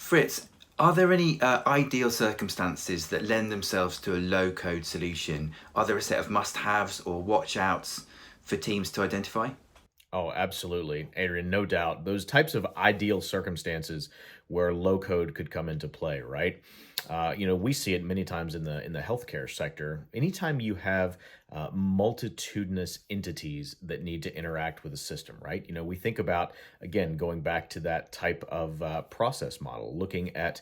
Fritz, are there any ideal circumstances that lend themselves to a low-code solution? Are there a set of must-haves or watch-outs for teams to identify? Oh, absolutely, Adrian, no doubt. Those types of ideal circumstances where low code could come into play, right? We see it many times in the healthcare sector. Anytime you have multitudinous entities that need to interact with a system, right? We think about again going back to that type of process model, looking at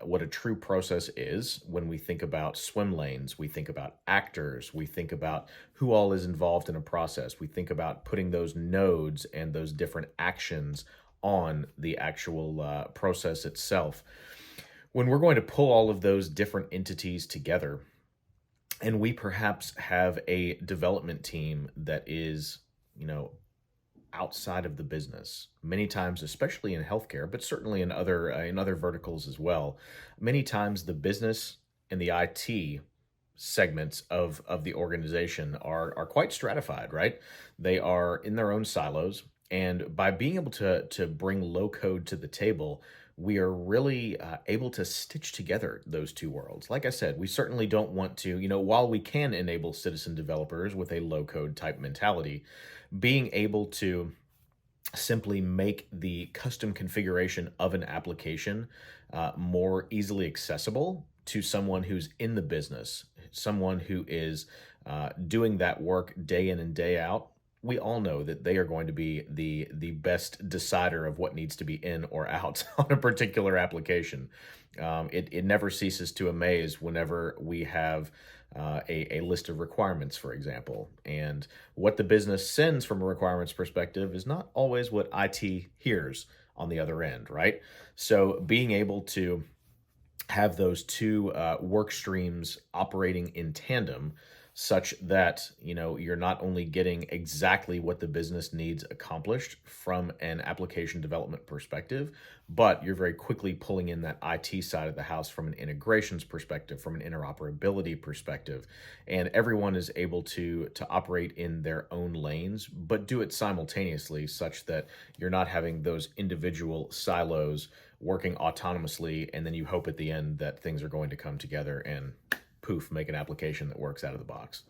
what a true process is. When we think about swim lanes, we think about actors, we think about who all is involved in a process. We think about putting those nodes and those different actions on the actual process itself. When we're going to pull all of those different entities together, and we perhaps have a development team that is, you know, outside of the business. Many times, especially in healthcare, but certainly in other verticals as well. Many times, the business and the IT segments of the organization are quite stratified, right? They are in their own silos, and by being able to bring low code to the table, we are really able to stitch together those two worlds. Like I said, we certainly don't want to, while we can enable citizen developers with a low code type mentality, being able to simply make the custom configuration of an application more easily accessible to someone who's in the business, someone who is doing that work day in and day out. We all know that they are going to be the best decider of what needs to be in or out on a particular application. It never ceases to amaze whenever we have a list of requirements, for example. And what the business sends from a requirements perspective is not always what IT hears on the other end, right? So being able to have those two work streams operating in tandem such that you're not only getting exactly what the business needs accomplished from an application development perspective, but you're very quickly pulling in that IT side of the house from an integrations perspective, from an interoperability perspective, and everyone is able to operate in their own lanes but do it simultaneously such that you're not having those individual silos working autonomously, and then you hope at the end that things are going to come together and poof, make an application that works out of the box.